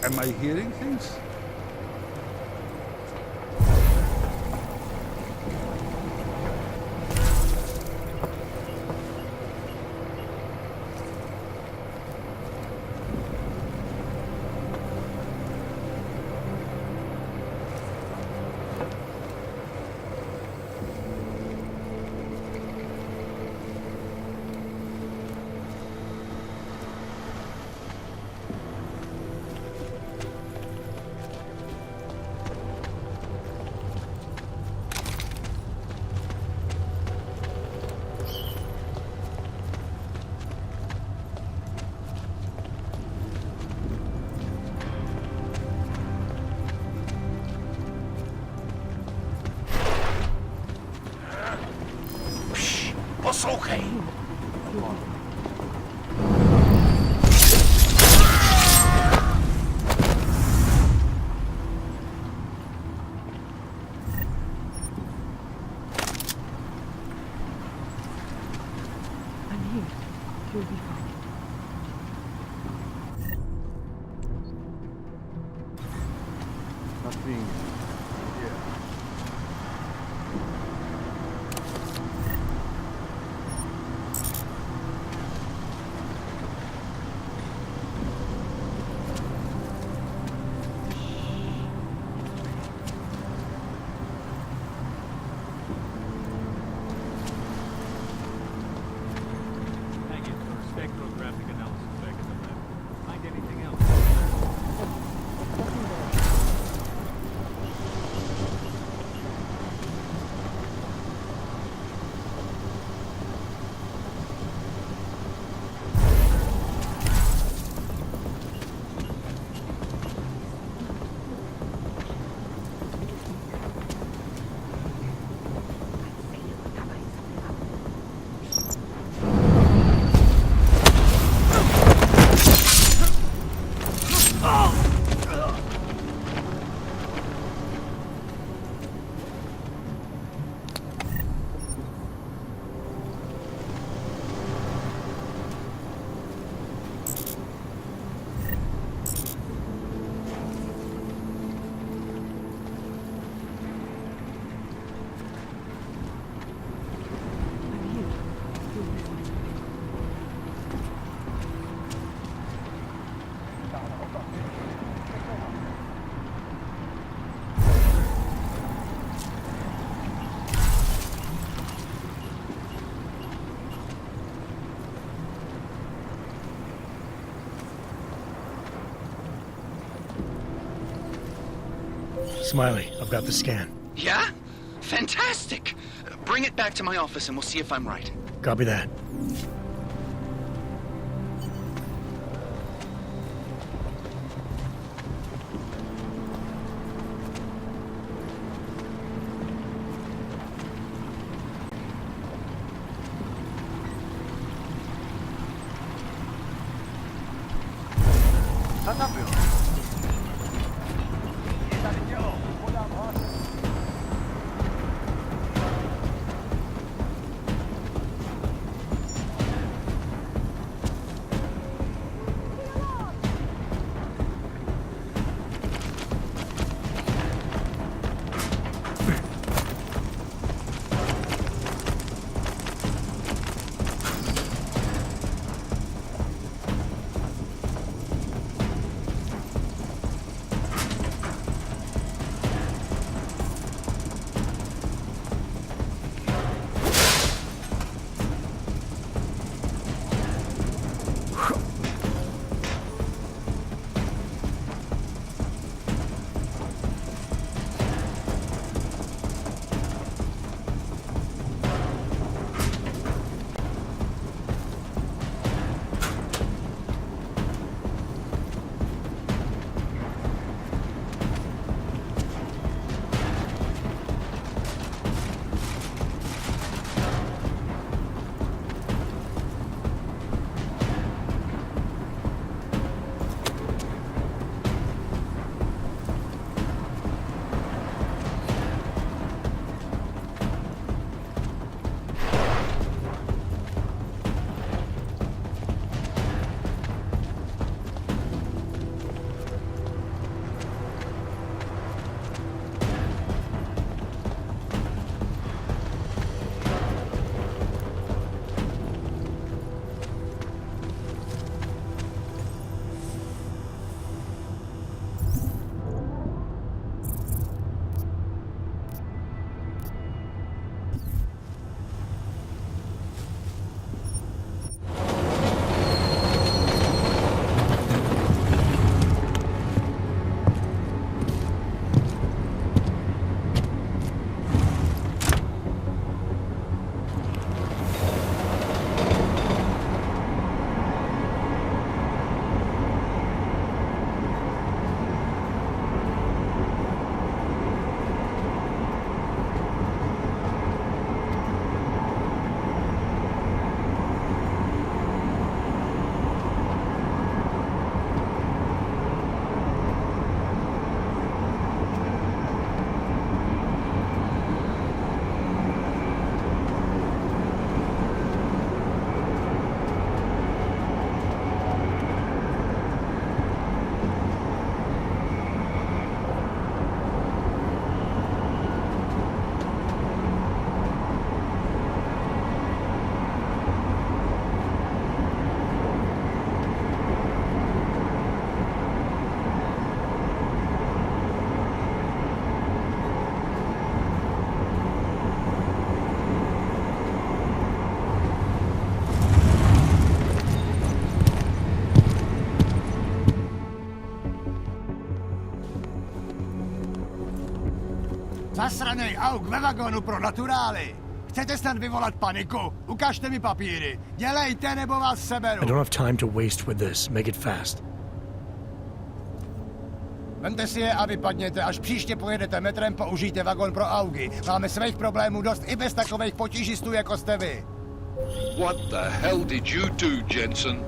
Am I hearing things? Poslouchej. I'm here. You'll be fine. Nothing. Yeah. Hang it for spectrographic analysis back in the lab. Find anything else? I'm here. You'll be fine. Smiley, I've got the scan. Yeah? Fantastic. Bring it back to my office and we'll see if I'm right. Copy that. Zasranej auk ve vagonu pro naturály. Chcete snad vyvolat paniku? Ukažte mi papíry. Dělejte, nebo vás I seberu. don't have time to waste with this. Make it fast. Vemte si je a vypadněte. Až příště pojedete metrem, použijte vagon pro augy. Máme svých problémů dost i bez takových potížistů, jako jste vy. What the hell did you do, Jensen?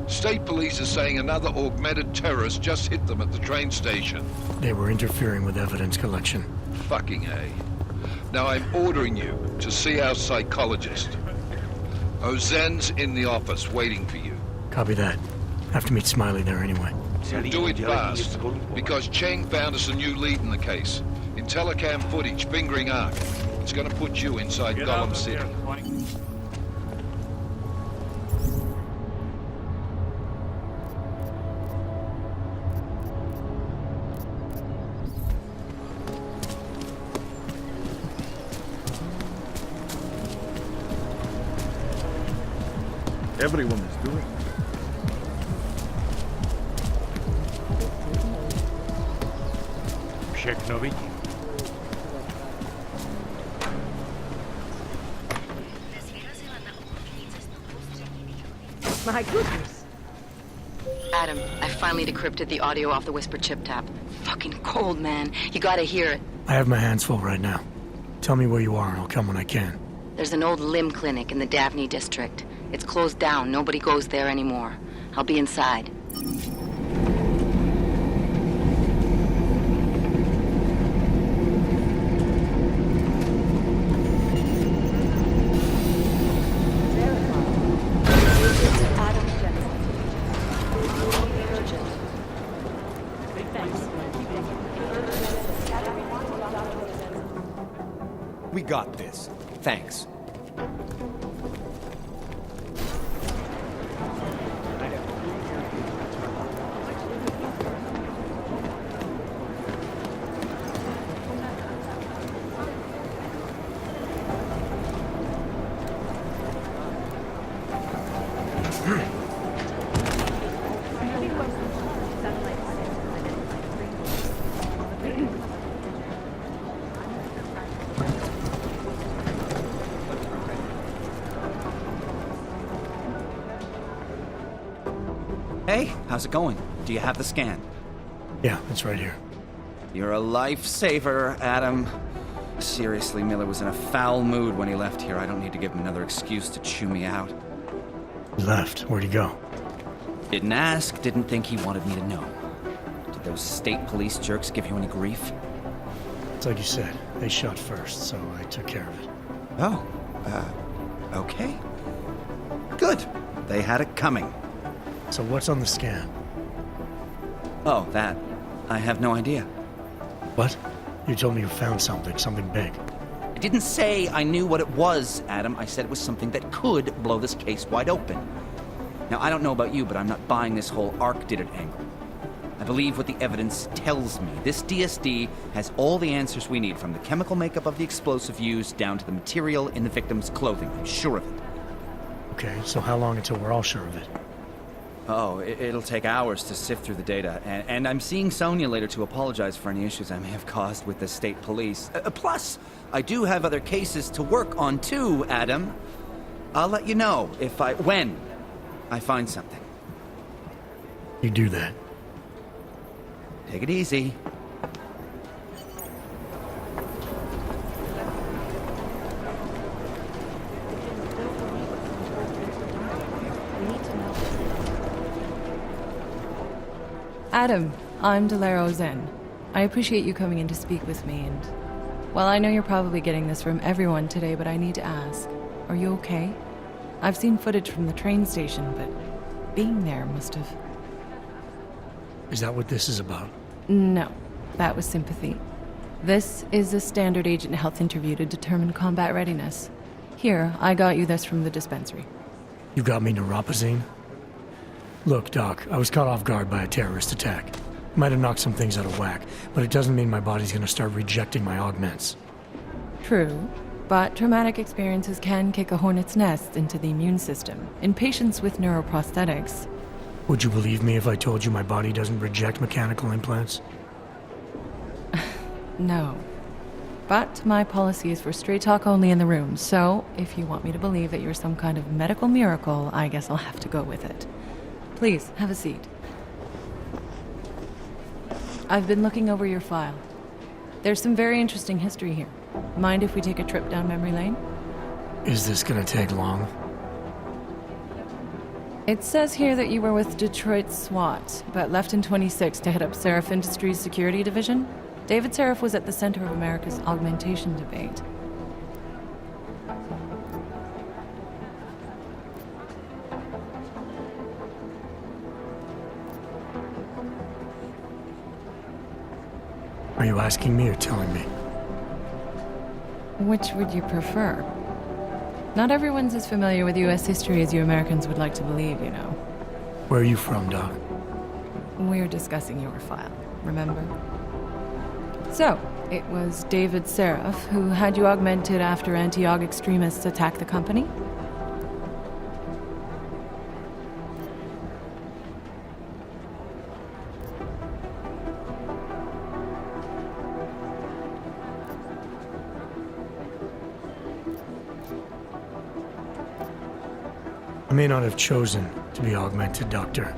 State police are saying another augmented terrorist just hit them at the train station. They were interfering with evidence collection. Fucking A. Now I'm ordering you to see our psychologist. Ozen's in the office waiting for you. Copy that. Have to meet Smiley there anyway. Do it fast, because Cheng found us a new lead in the case. In telecam footage fingering Ark. It's gonna put you inside Get out Gollum of City. there, Twenty. Everyone is doing it. Všechno My goodness. Adam, I finally decrypted the audio off the Whisper chip tap. Fucking cold, man. You gotta hear it. I have my hands full right now. Tell me where you are and I'll come when I can. There's an old limb clinic in the Daphne district. It's closed down. Nobody goes there anymore. I'll be inside. We got this. Thanks. Hey, how's it going? Do you have the scan? Yeah, it's right here. You're a lifesaver, Adam. Seriously, Miller was in a foul mood when he left here. I don't need to give him another excuse to chew me out. He left. Where'd he go? Didn't ask, didn't think he wanted me to know. Did those state police jerks give you any grief? It's like you said. They shot first, so I took care of it. Oh, okay. Good. They had it coming. So what's on the scan? Oh, that. I have no idea. What? You told me you found something big. I didn't say I knew what it was, Adam. I said it was something that could blow this case wide open. Now, I don't know about you, but I'm not buying this whole Ark did it angle. I believe what the evidence tells me. This DSD has all the answers we need, from the chemical makeup of the explosive used down to the material in the victim's clothing. I'm sure of it. Okay, so how long until we're all sure of it? Oh, it'll take hours to sift through the data, and I'm seeing Sonia later to apologize for any issues I may have caused with the state police. Plus, I do have other cases to work on too, Adam. I'll let you know when I find something. You do that. Take it easy. Adam, I'm Delaro Zen. I appreciate you coming in to speak with me, and well, I know you're probably getting this from everyone today, but I need to ask, are you okay? I've seen footage from the train station, but being there must have... Is that what this is about? No, that was sympathy. This is a standard agent health interview to determine combat readiness. Here, I got you this from the dispensary. You got me neuropazine? Look, Doc, I was caught off guard by a terrorist attack. Might have knocked some things out of whack, but it doesn't mean my body's gonna start rejecting my augments. True, but traumatic experiences can kick a hornet's nest into the immune system. In patients with neuroprosthetics... Would you believe me if I told you my body doesn't reject mechanical implants? No. But my policy is for straight talk only in the room, so if you want me to believe that you're some kind of medical miracle, I guess I'll have to go with it. Please, have a seat. I've been looking over your file. There's some very interesting history here. Mind if we take a trip down memory lane? Is this gonna take long? It says here that you were with Detroit SWAT, but left in 26 to head up Seraph Industries' security division. David Seraph was at the center of America's augmentation debate. Are you asking me or telling me? Which would you prefer? Not everyone's as familiar with U.S. history as you Americans would like to believe, you know. Where are you from, Doc? We're discussing your file, remember? So, it was David Seraph who had you augmented after anti-aug extremists attacked the company? I may not have chosen to be augmented, Doctor,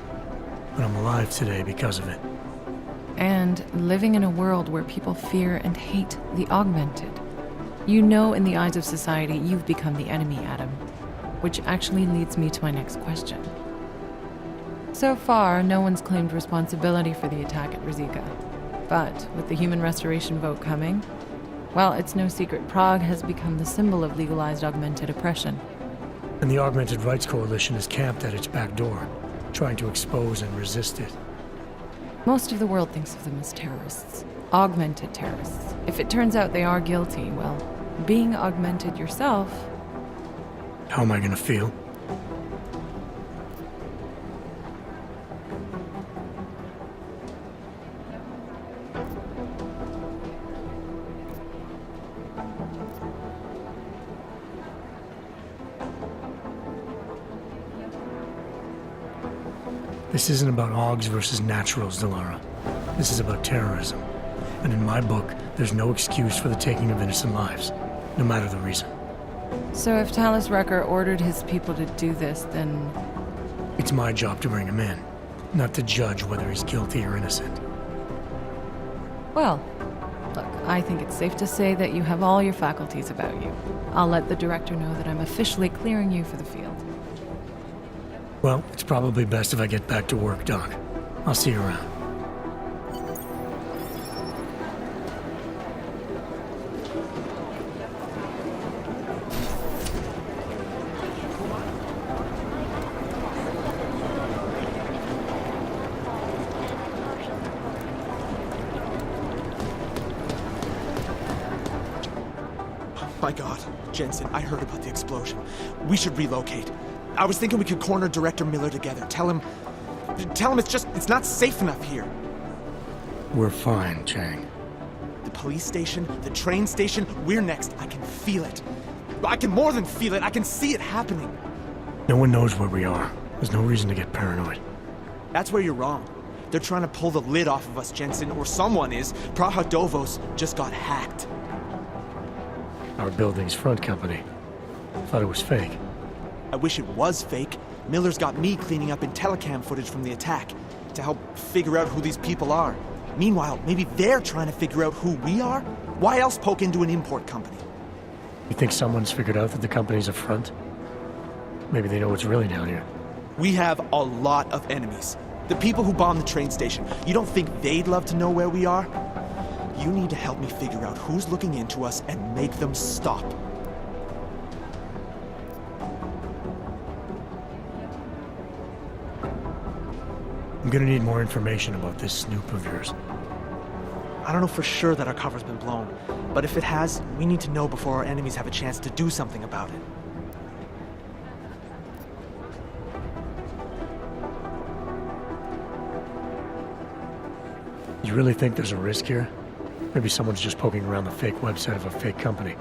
but I'm alive today because of it. And living in a world where people fear and hate the augmented. You know, in the eyes of society, you've become the enemy, Adam. Which actually leads me to my next question. So far, no one's claimed responsibility for the attack at Rizika. But with the human restoration vote coming, well, it's no secret Prague has become the symbol of legalized augmented oppression. And the Augmented Rights Coalition is camped at its back door, trying to expose and resist it. Most of the world thinks of them as terrorists. Augmented terrorists. If it turns out they are guilty, well, being augmented yourself... How am I gonna feel? This isn't about Augs versus naturals, Delara. This is about terrorism. And in my book, there's no excuse for the taking of innocent lives, no matter the reason. So if Talus Rucker ordered his people to do this, then... It's my job to bring him in, not to judge whether he's guilty or innocent. Well, look, I think it's safe to say that you have all your faculties about you. I'll let the director know that I'm officially clearing you for the field. Well, it's probably best if I get back to work, Doc. I'll see you around. My God, Jensen, I heard about the explosion. We should relocate. I was thinking we could corner Director Miller together. Tell him it's not safe enough here. We're fine, Chang. The police station, the train station, we're next. I can feel it. I can more than feel it. I can see it happening. No one knows where we are. There's no reason to get paranoid. That's where you're wrong. They're trying to pull the lid off of us, Jensen, or someone is. Prahadovos just got hacked. Our building's front company. Thought it was fake. I wish it was fake. Miller's got me cleaning up IntelliCam footage from the attack to help figure out who these people are. Meanwhile, maybe they're trying to figure out who we are? Why else poke into an import company? You think someone's figured out that the company's a front? Maybe they know what's really down here. We have a lot of enemies. The people who bombed the train station. You don't think they'd love to know where we are? You need to help me figure out who's looking into us and make them stop. I'm gonna need more information about this snoop of yours. I don't know for sure that our cover's been blown, but if it has, we need to know before our enemies have a chance to do something about it. You really think there's a risk here? Maybe someone's just poking around the fake website of a fake company.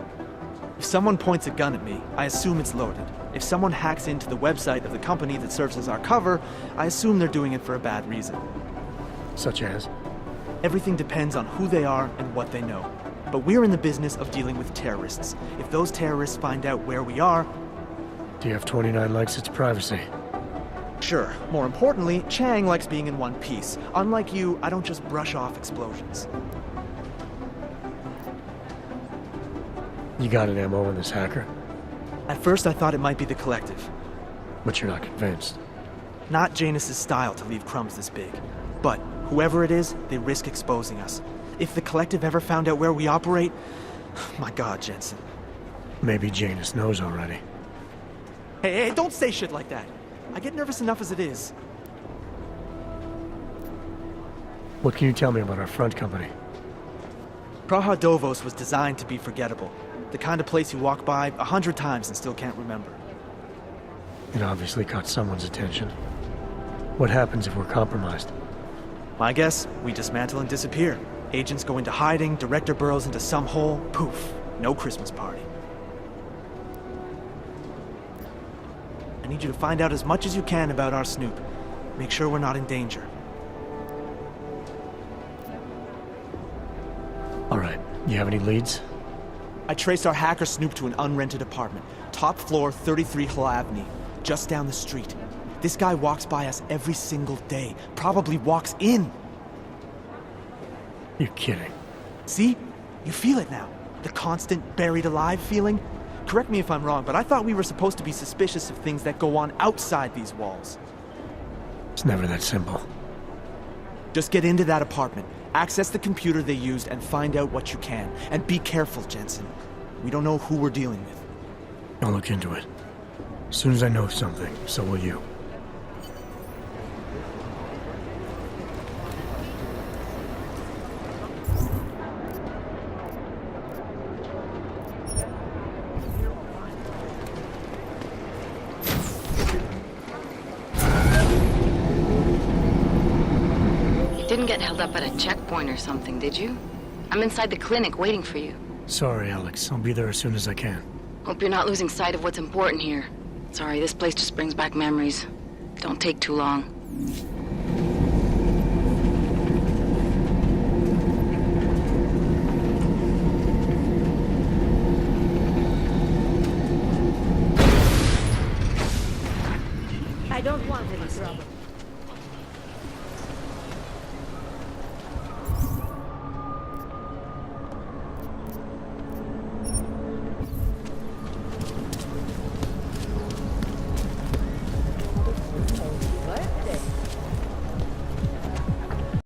If someone points a gun at me, I assume it's loaded. If someone hacks into the website of the company that serves as our cover, I assume they're doing it for a bad reason. Such as? Everything depends on who they are and what they know. But we're in the business of dealing with terrorists. If those terrorists find out where we are, DF-29 likes its privacy. sure. More importantly, Chang likes being in one piece. Unlike you, I don't just brush off explosions. You got an ammo on this hacker? At first, I thought it might be the Collective. But you're not convinced. Not Janus's style to leave crumbs this big. But whoever it is, they risk exposing us. If the Collective ever found out where we operate... My God, Jensen. Maybe Janus knows already. Hey, don't say shit like that. I get nervous enough as it is. What can you tell me about our front company? Praha Dovos was designed to be forgettable. The kind of place you walk by 100 times and still can't remember. It obviously caught someone's attention. What happens if we're compromised? My guess, we dismantle and disappear. Agents go into hiding, director burrows into some hole, poof, no Christmas party. I need you to find out as much as you can about our snoop. Make sure we're not in danger. All right, you have any leads? I traced our hacker snoop to an unrented apartment. Top floor, 33 Hlavny, just down the street. This guy walks by us every single day. Probably walks in. You're kidding. See? You feel it now. The constant buried alive feeling. Correct me if I'm wrong, but I thought we were supposed to be suspicious of things that go on outside these walls. It's never that simple. Just get into that apartment, access the computer they used, and find out what you can. And be careful, Jensen. We don't know who we're dealing with. I'll look into it. As soon as I know something, so will you. Didn't get held up at a checkpoint or something, did you? I'm inside the clinic waiting for you. Sorry, Alex. I'll be there as soon as I can. Hope you're not losing sight of what's important here. Sorry, this place just brings back memories. Don't take too long. I don't want any trouble.